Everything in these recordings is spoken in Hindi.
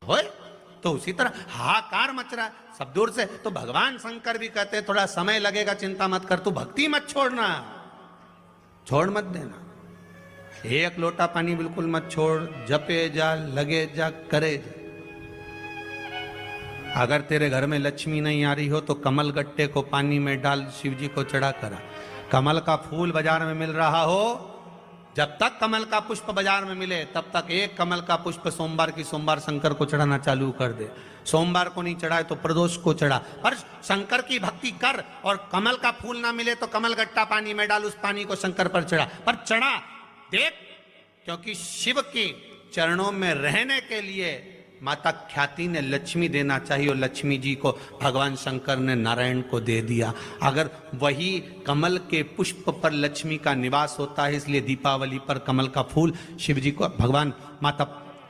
हो। तो उसी तरह हाहाकार मच रहा है सब दूर से। तो भगवान शंकर भी कहते हैं थोड़ा समय लगेगा, चिंता मत कर, तू भक्ति मत छोड़ना, छोड़ मत देना। एक लोटा पानी बिल्कुल मत छोड़, जपे जा, लगे जा, करे जा। अगर तेरे घर में लक्ष्मी नहीं आ रही हो तो कमल गट्टे को पानी में डाल, शिव जी को चढ़ा करा। कमल का फूल बाजार में मिल रहा हो, जब तक कमल का पुष्प बाजार में मिले तब तक एक कमल का पुष्प सोमवार की सोमवार शंकर को चढ़ाना चालू कर दे। सोमवार को नहीं चढ़ाए तो प्रदोष को चढ़ा, पर शंकर की भक्ति कर। और कमल का फूल ना मिले तो कमल गट्टा पानी में डाल, उस पानी को शंकर पर चढ़ा, पर चढ़ा देख। क्योंकि शिव के चरणों में रहने के लिए माता ख्याति ने लक्ष्मी देना चाहिए, और लक्ष्मी जी को भगवान शंकर ने नारायण को दे दिया। अगर वही कमल के पुष्प पर लक्ष्मी का निवास होता है, इसलिए दीपावली पर कमल का फूल शिव जी को, भगवान माता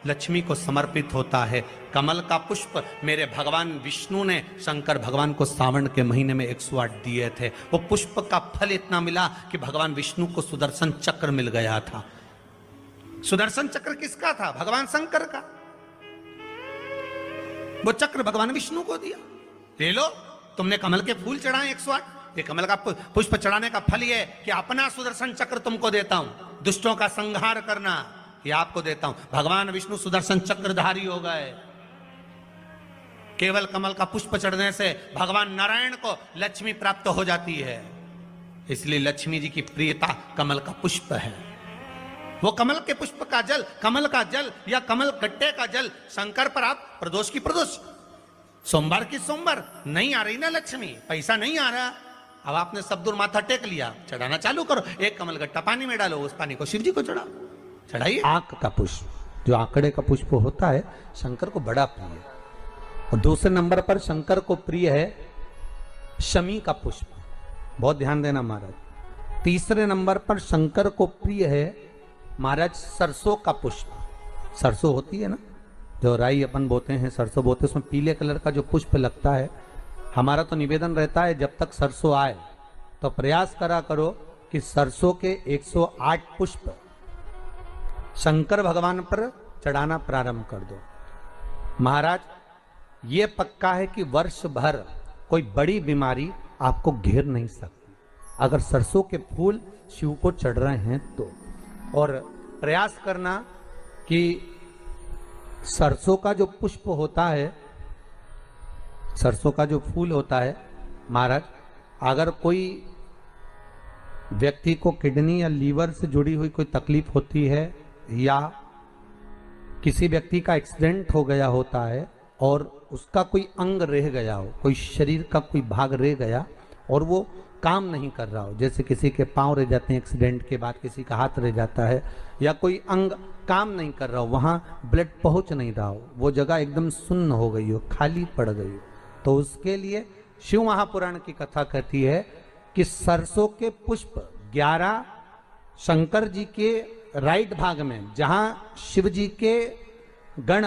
लक्ष्मी को समर्पित होता है। कमल का पुष्प मेरे भगवान विष्णु ने शंकर भगवान को सावन के महीने में 108 दिए थे। वो पुष्प का फल इतना मिला कि भगवान विष्णु को सुदर्शन चक्र मिल गया था। सुदर्शन चक्र किसका था? भगवान शंकर का। वो चक्र भगवान विष्णु को दिया। ले लो, तुमने कमल के फूल चढ़ाए 108, ये कमल का पुष्प चढ़ाने का फल ये कि अपना सुदर्शन चक्र तुमको देता हूं, दुष्टों का संहार करना ये आपको देता हूं। भगवान विष्णु सुदर्शन चक्रधारी हो गए। केवल कमल का पुष्प चढ़ने से भगवान नारायण को लक्ष्मी प्राप्त हो जाती है। इसलिए लक्ष्मी जी की प्रियता कमल का पुष्प है। वो कमल के पुष्प का जल, कमल का जल या कमल गट्टे का जल शंकर पर आप प्रदोष की प्रदोष, सोमवार की सोमवार। नहीं आ रही ना लक्ष्मी, पैसा नहीं आ रहा, अब आपने सब दूर माथा टेक लिया, चढ़ाना चालू करो। एक कमल गट्टा पानी में डालो, उस पानी को शिव जी को चढ़ाओ, चढ़ाइए। आंख का पुष्प, जो आंकड़े का पुष्प होता है, शंकर को बड़ा प्रिय है। और दूसरे नंबर पर शंकर को प्रिय है शमी का पुष्प, बहुत ध्यान देना महाराज। तीसरे नंबर पर शंकर को प्रिय है महाराज सरसों का पुष्प। सरसों होती है ना, जो राई अपन बोते हैं, सरसों बोते, उसमें पीले कलर का जो पुष्प लगता है। हमारा तो निवेदन रहता है जब तक सरसों आए तो प्रयास करा करो कि सरसों के 108 पुष्प शंकर भगवान पर चढ़ाना प्रारंभ कर दो। महाराज ये पक्का है कि वर्ष भर कोई बड़ी बीमारी आपको घेर नहीं सकती अगर सरसों के फूल शिव को चढ़ रहे हैं तो। और प्रयास करना कि सरसों का जो पुष्प होता है, सरसों का जो फूल होता है महाराज, अगर कोई व्यक्ति को किडनी या लीवर से जुड़ी हुई कोई तकलीफ होती है, या किसी व्यक्ति का एक्सीडेंट हो गया होता है और उसका कोई अंग रह गया हो, कोई शरीर का कोई भाग रह गया और वो काम नहीं कर रहा हो, जैसे किसी के पांव रह जाते हैं एक्सीडेंट के बाद, किसी का हाथ रह जाता है, या कोई अंग काम नहीं कर रहा हो, वहां ब्लड पहुंच नहीं रहा हो, वो जगह एकदम सुन्न हो गई हो, खाली पड़ गई हो, तो उसके लिए शिव महापुराण की कथा कहती है कि सरसों के पुष्प 11 शंकर जी के राइट भाग में, जहां शिव जी के गण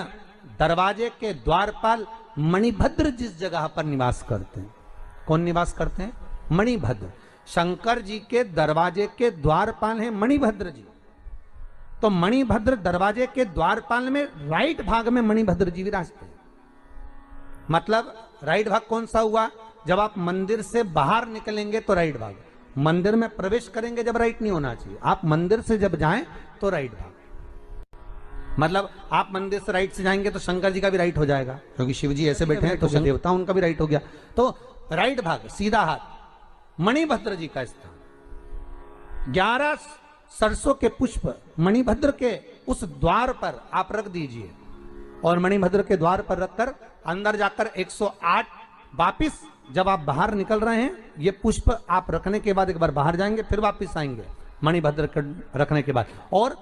दरवाजे के द्वारपाल मणिभद्र जिस जगह पर निवास करते हैं, कौन निवास करते हैं? मणिभद्र। शंकर जी के दरवाजे के द्वारपाल हैं मणिभद्र जी। तो मणिभद्र दरवाजे के द्वारपाल में राइट भाग में मणिभद्र जी विराजते हैं। मतलब राइट भाग कौन सा हुआ? जब आप मंदिर से बाहर निकलेंगे तो राइट भाग, मंदिर में प्रवेश करेंगे जब राइट नहीं होना चाहिए, आप मंदिर से जब जाएं तो राइट भाग। मतलब आप मंदिर से राइट से जाएंगे तो शंकर जी का भी राइट हो जाएगा, क्योंकि शिव जी ऐसे बैठे हैं तो देवता उनका भी राइट हो गया। तो राइट भाग, सीधा हाथ, मणिभद्र जी का स्थान। 11 सरसों के पुष्प मणिभद्र के उस द्वार पर आप रख दीजिए, और मणिभद्र के द्वार पर रखकर अंदर जाकर 108 वापिस जब आप बाहर निकल रहे हैं, ये पुष्प आप रखने के बाद एक बार बाहर जाएंगे, फिर वापिस आएंगे मणिभद्र रखने के बाद, और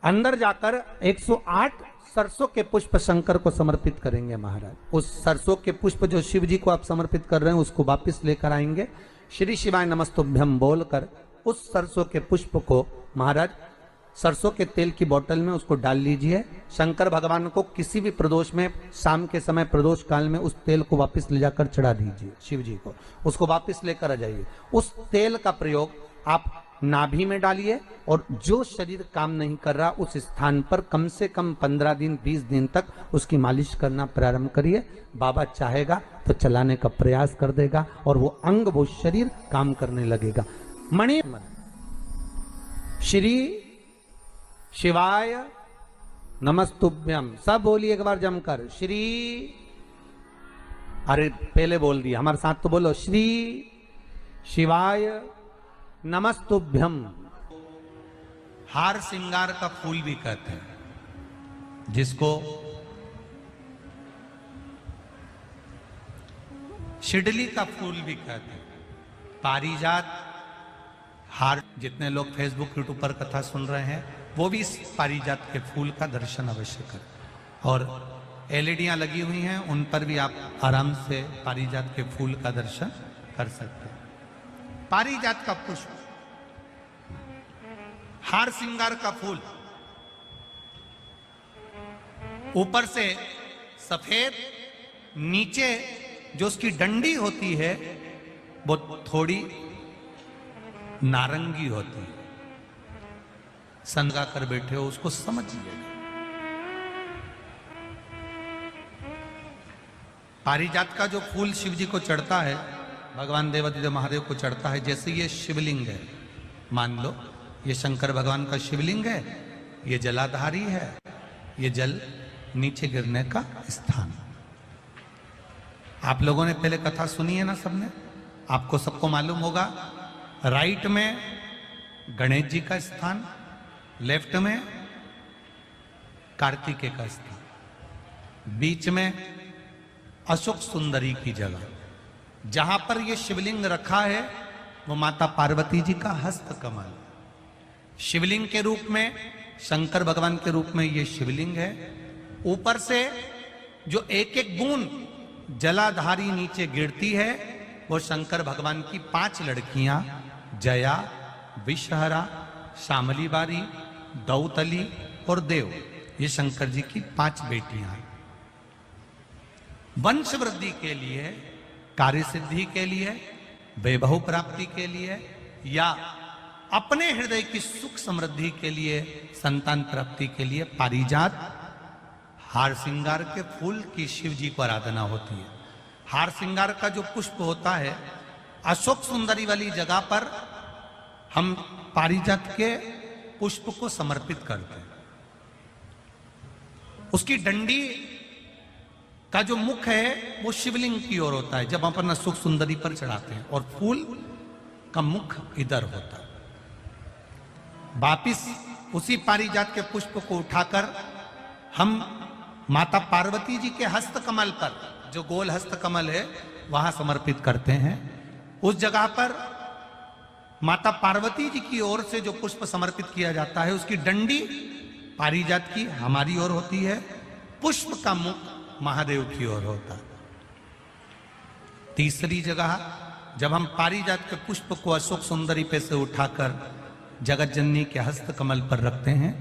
अंदर जाकर 108 सरसों के पुष्प शंकर को समर्पित करेंगे महाराज। उस सरसों के पुष्प जो शिव जी को आप समर्पित कर रहे हैं उसको वापिस लेकर आएंगे, श्री शिवाय नमस्तुभ्यम बोलकर उस सरसों के पुष्प को महाराज सरसों के तेल की बोतल में उसको डाल लीजिए। शंकर भगवान को किसी भी प्रदोष में, शाम के समय प्रदोष काल में उस तेल को वापस ले जाकर चढ़ा दीजिए शिव जी को, उसको वापस लेकर आ जाइए। उस तेल का प्रयोग आप नाभि में डालिए और जो शरीर काम नहीं कर रहा उस स्थान पर कम से कम 15 दिन 20 दिन तक उसकी मालिश करना प्रारंभ करिए। बाबा चाहेगा तो चलाने का प्रयास कर देगा और वो अंग वो शरीर काम करने लगेगा। मणि श्री शिवाय नमस्तुभ्यम, सब बोलिए एक बार जमकर श्री। अरे पहले बोल दिया, हमारे साथ तो बोलो श्री शिवाय नमस्तुभ्यम। हार श्रृंगार का फूल भी कहते हैं, जिसको शिडली का फूल भी कहते हैं, पारिजात हार। जितने लोग फेसबुक यूट्यूब पर कथा सुन रहे हैं वो भी इस पारिजात के फूल का दर्शन अवश्य करें। और एलईडियां लगी हुई हैं, उन पर भी आप आराम से पारिजात के फूल का दर्शन कर सकते हैं। पारिजात का पुष्प, हार श्रृंगार का फूल, ऊपर से सफेद, नीचे जो उसकी डंडी होती है वो थोड़ी नारंगी होती है। संगा कर बैठे हो उसको समझिए। पारिजात का जो फूल शिव जी को चढ़ता है, भगवान देवादिदेव महादेव को चढ़ता है, जैसे ये शिवलिंग है, मान लो ये शंकर भगवान का शिवलिंग है, ये जलाधारी है, ये जल नीचे गिरने का स्थान। आप लोगों ने पहले कथा सुनी है ना सबने, आपको सबको मालूम होगा। राइट में गणेश जी का स्थान, लेफ्ट में कार्तिकेय का स्थान, बीच में अशोक सुंदरी की जगह। जहां पर यह शिवलिंग रखा है वो माता पार्वती जी का हस्त कमल। शिवलिंग के रूप में, शंकर भगवान के रूप में यह शिवलिंग है। ऊपर से जो एक एक बूंद जलाधारी नीचे गिरती है वो शंकर भगवान की 5 लड़कियां, जया, विषहरा, शामली बारी, दौतली और देव, ये शंकर जी की 5 बेटियां हैं। वंश वृद्धि के लिए, कार्य सिद्धि के लिए, वैभव प्राप्ति के लिए, या अपने हृदय की सुख समृद्धि के लिए, संतान प्राप्ति के लिए पारिजात हार श्रृंगार के फूल की शिव जी को आराधना होती है। हार श्रृंगार का जो पुष्प होता है, अशोक सुंदरी वाली जगह पर हम पारिजात के पुष्प को समर्पित करते हैं। उसकी डंडी का जो मुख है वो शिवलिंग की ओर होता है जब अपन अशोक सुंदरी पर चढ़ाते हैं, और फूल का मुख इधर होता है। वापिस उसी पारिजात के पुष्प को उठाकर हम माता पार्वती जी के हस्त कमल पर, जो गोल हस्त कमल है, वहां समर्पित करते हैं। उस जगह पर माता पार्वती जी की ओर से जो पुष्प समर्पित किया जाता है, उसकी डंडी पारिजात की हमारी ओर होती है, पुष्प का मुख महादेव की ओर होता है। तीसरी जगह, जब हम पारिजात के पुष्प को अशोक सुंदरी पे से उठाकर जगत जननी के हस्त कमल पर रखते हैं,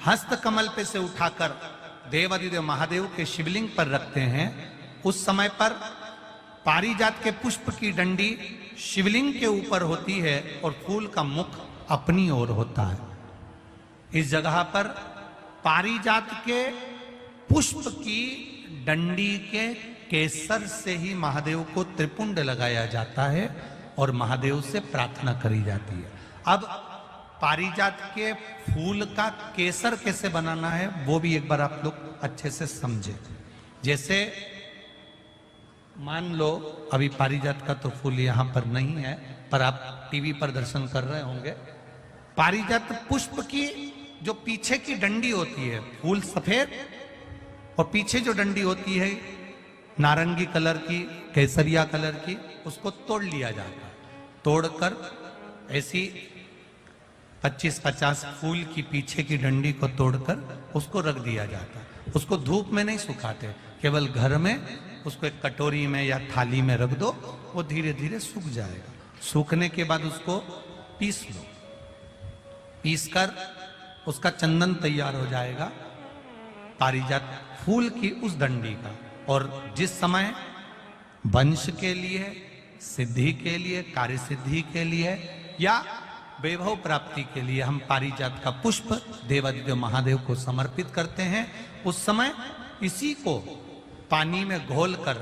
हस्त कमल पे से उठाकर देवादिदेव महादेव के शिवलिंग पर रखते हैं, उस समय पर पारिजात के पुष्प की डंडी शिवलिंग के ऊपर होती है और फूल का मुख अपनी ओर होता है। इस जगह पर पारिजात के पुष्प की डंडी के केसर से ही महादेव को त्रिपुंड लगाया जाता है और महादेव से प्रार्थना करी जाती है। अब पारिजात के फूल का केसर कैसे बनाना है वो भी एक बार आप लोग अच्छे से समझे। जैसे मान लो अभी पारिजात का तो फूल यहां पर नहीं है, पर आप टीवी पर दर्शन कर रहे होंगे। पारिजात पुष्प की जो पीछे की डंडी होती है, फूल सफेद और पीछे जो डंडी होती है नारंगी कलर की, केसरिया कलर की, उसको तोड़ लिया जाता है। तोड़कर ऐसी 25-50 फूल की पीछे की डंडी को तोड़कर उसको रख दिया जाता है। उसको धूप में नहीं सुखाते, केवल घर में उसको एक कटोरी में या थाली में रख दो, वो धीरे धीरे सूख जाएगा। सूखने के बाद उसको पीस लो, पीसकर उसका चंदन तैयार हो जाएगा पारिजात फूल की उस डंडी का। और जिस समय वंश के लिए, सिद्धि के लिए, कार्य सिद्धि के लिए, या वैभव प्राप्ति के लिए हम पारिजात का पुष्प देवादिदेव महादेव को समर्पित करते हैं। उस समय इसी को पानी में घोलकर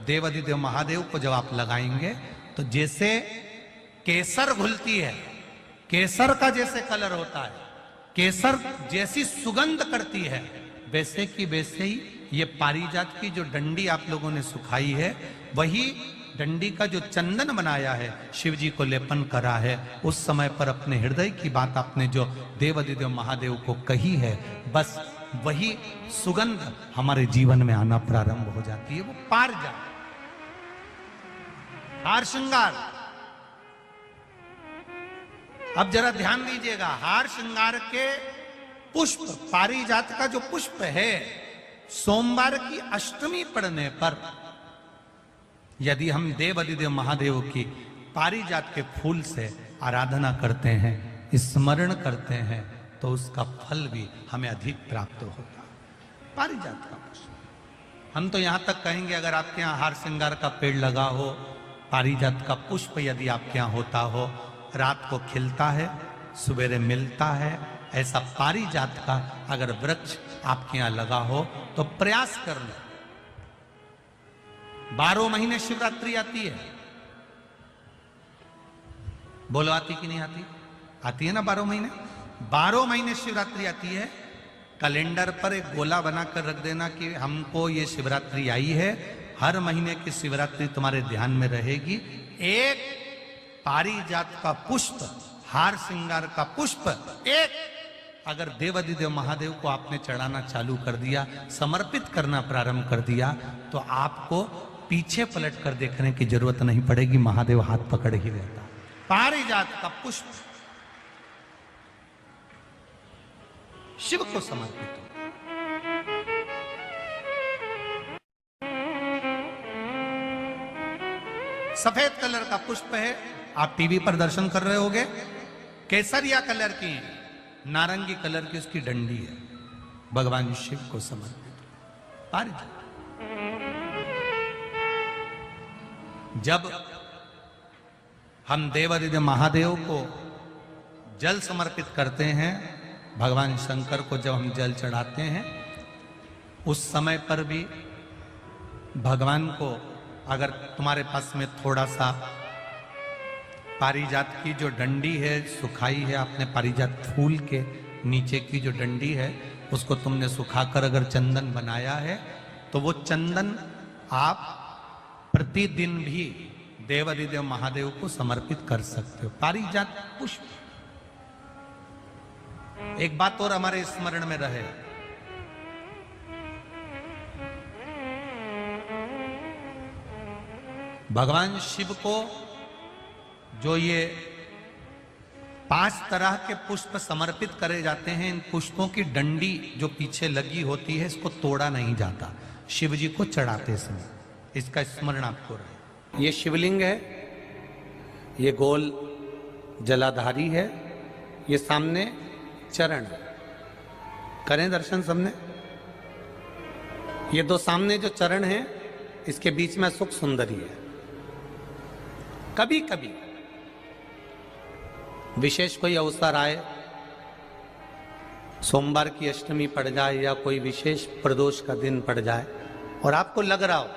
देवादिदेव महादेव को जब आप लगाएंगे तो जैसे केसर घुलती है, केसर का जैसे कलर होता है, केसर जैसी सुगंध करती है, वैसे की वैसे ही ये पारिजात की जो डंडी आप लोगों ने सुखाई है, वही डंडी का जो चंदन बनाया है, शिव जी को लेपन करा है, उस समय पर अपने हृदय की बात आपने जो देवादिदेव महादेव को कही है, बस वही सुगंध हमारे जीवन में आना प्रारंभ हो जाती है। वो पारिजात हार श्रृंगार। अब जरा ध्यान दीजिएगा, हार श्रृंगार के पुष्प, पारिजात का जो पुष्प है, सोमवार की अष्टमी पड़ने पर यदि हम देवादिदेव महादेव की पारिजात के फूल से आराधना करते हैं, स्मरण करते हैं, तो उसका फल भी हमें अधिक प्राप्त होता है। पारिजात का पुष्प, हम तो यहां तक कहेंगे अगर आपके यहाँ हार श्रृंगार का पेड़ लगा हो, पारिजात का पुष्प यदि आपके यहाँ होता हो, रात को खिलता है, सवेरे मिलता है, ऐसा पारिजात का अगर वृक्ष आपके यहाँ लगा हो तो प्रयास कर लो। 12 महीने शिवरात्रि आती है, बोलो आती कि नहीं आती? आती है ना 12 महीने। 12 महीने शिवरात्रि आती है। कैलेंडर पर एक गोला बनाकर रख देना कि हमको ये शिवरात्रि आई है, हर महीने की शिवरात्रि तुम्हारे ध्यान में रहेगी। एक पारिजात का पुष्प, हार श्रृंगार का पुष्प एक अगर देवादिदेव महादेव को आपने चढ़ाना चालू कर दिया, समर्पित करना प्रारंभ कर दिया, तो आपको पीछे पलट कर देखने की जरूरत नहीं पड़ेगी, महादेव हाथ पकड़ ही रहता। पारिजात का पुष्प शिव को समर्पित हो। सफेद कलर का पुष्प है, आप टीवी पर दर्शन कर रहे होंगे। केसरिया कलर की, नारंगी कलर की उसकी डंडी है, भगवान शिव को समर्पित पारिजात। जब हम देवादिदेव महादेव को जल समर्पित करते हैं, भगवान शंकर को जब हम जल चढ़ाते हैं, उस समय पर भी भगवान को अगर तुम्हारे पास में थोड़ा सा पारिजात की जो डंडी है सुखाई है, आपने पारिजात फूल के नीचे की जो डंडी है उसको तुमने सुखाकर अगर चंदन बनाया है, तो वो चंदन आप प्रतिदिन भी देवादिदेव महादेव को समर्पित कर सकते हो। पारिजात पुष्प। एक बात और हमारे स्मरण में रहे, भगवान शिव को जो ये 5 तरह के पुष्प समर्पित करे जाते हैं, इन पुष्पों की डंडी जो पीछे लगी होती है, इसको तोड़ा नहीं जाता शिव जी को चढ़ाते समय। इसका स्मरण आपको रहे। ये शिवलिंग है, ये गोल जलाधारी है, ये सामने चरण, करें दर्शन सबने। ये 2 सामने जो चरण है, इसके बीच में सुख सुंदरी है। कभी कभी विशेष कोई अवसर आए, सोमवार की अष्टमी पड़ जाए या कोई विशेष प्रदोष का दिन पड़ जाए और आपको लग रहा हो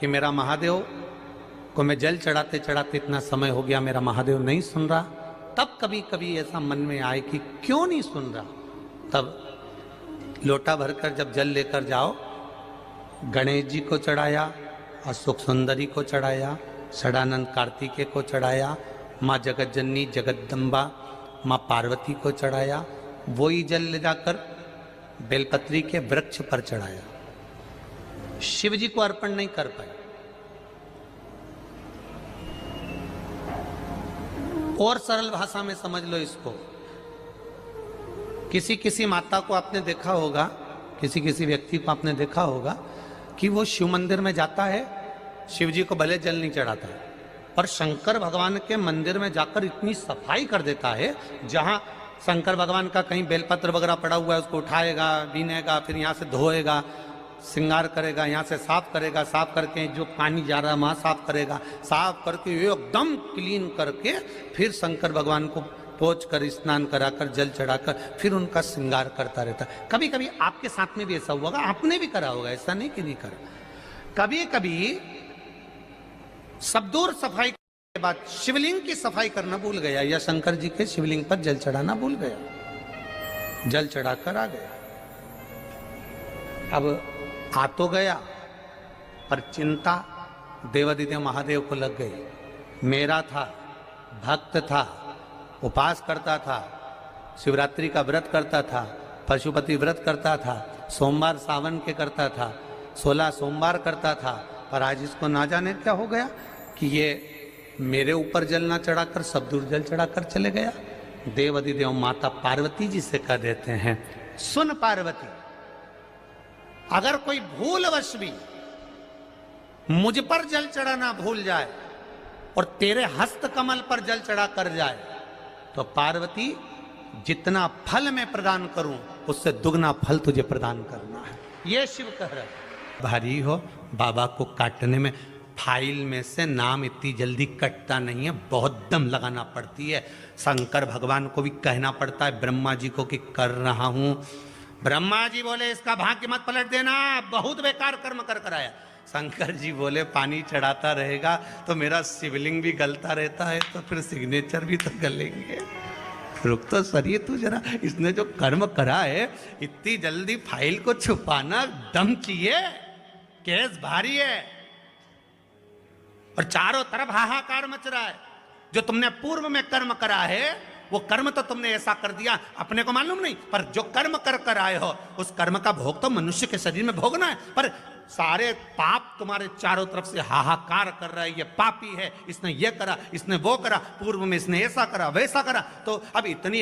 कि मेरा महादेव को मैं जल चढ़ाते चढ़ाते इतना समय हो गया, मेरा महादेव नहीं सुन रहा, तब कभी कभी ऐसा मन में आए कि क्यों नहीं सुन रहा, तब लोटा भरकर जब जल लेकर जाओ, गणेश जी को चढ़ाया, अशोक सुंदरी को चढ़ाया, षडानंद कार्तिकेय को चढ़ाया, माँ जगत जननी जगदम्बा माँ पार्वती को चढ़ाया, वही जल ले जाकर बेलपत्री के वृक्ष पर चढ़ाया, शिव जी को अर्पण नहीं कर पाए। और सरल भाषा में समझ लो इसको, किसी किसी माता को आपने देखा होगा, किसी किसी व्यक्ति को आपने देखा होगा कि वो शिव मंदिर में जाता है, शिव जी को भले जल नहीं चढ़ाता है, पर शंकर भगवान के मंदिर में जाकर इतनी सफाई कर देता है, जहां शंकर भगवान का कहीं बेलपत्र वगैरह पड़ा हुआ है उसको उठाएगा, बीनेगा, फिर यहाँ से धोएगा, श्रृंगार करेगा, यहाँ से साफ करेगा, साफ करके जो पानी जा रहा है वहाँ साफ करेगा, साफ करके एकदम क्लीन करके फिर शंकर भगवान को पोंछ कर, स्नान कराकर, जल चढ़ाकर फिर उनका श्रृंगार करता रहता। कभी कभी आपके साथ में भी ऐसा हुआ होगा, आपने भी करा होगा, ऐसा नहीं कि नहीं करा। कभी कभी सब दूर सफाई के बाद शिवलिंग की सफाई करना भूल गया, या शंकर जी के शिवलिंग पर जल चढ़ाना भूल गया, जल चढ़ाकर आ गया। अब आ तो गया, पर चिंता देवादिदेव महादेव को लग गई। मेरा था, भक्त था, उपास करता था, शिवरात्रि का व्रत करता था, पशुपति व्रत करता था, सोमवार सावन के करता था, 16 सोमवार करता था, पर आज इसको ना जाने क्या हो गया कि ये मेरे ऊपर जल ना चढ़ाकर सब दूर जल चढ़ाकर चले गया। देवादिदेव माता पार्वती जी से कह देते हैं, सुन पार्वती, अगर कोई भूलवश भी मुझ पर जल चढ़ाना भूल जाए और तेरे हस्त कमल पर जल चढ़ा कर जाए, तो पार्वती जितना फल मैं प्रदान करूं उससे दुगना फल तुझे प्रदान करना है। ये शिव कह रहा है। भारी हो बाबा को काटने में, फाइल में से नाम इतनी जल्दी कटता नहीं है, बहुत दम लगाना पड़ती है। शंकर भगवान को भी कहना पड़ता है ब्रह्मा जी को कि कर रहा हूं। ब्रह्मा जी बोले इसका भाग्य मत पलट देना, बहुत बेकार कर्म कर कर आया। शंकर जी बोले पानी चढ़ाता रहेगा तो मेरा शिवलिंग भी गलता रहता है, तो फिर सिग्नेचर भी तो गलेंगे। रुक तो सरिए तू जरा, इसने जो कर्म करा है इतनी जल्दी फाइल को छुपाना दम चाहिए, केस भारी है और चारों तरफ हाहाकार मच रहा है। जो तुमने पूर्व में कर्म करा है वो कर्म तो तुमने ऐसा कर दिया, अपने को मालूम नहीं, पर जो कर्म कर कर आए हो उस कर्म का भोग तो मनुष्य के शरीर में भोगना है। पर सारे पाप तुम्हारे चारों तरफ से हाहाकार कर रहा है, ये पापी है, इसने ये करा, इसने वो करा, पूर्व में इसने ऐसा करा, वैसा करा, तो अब इतनी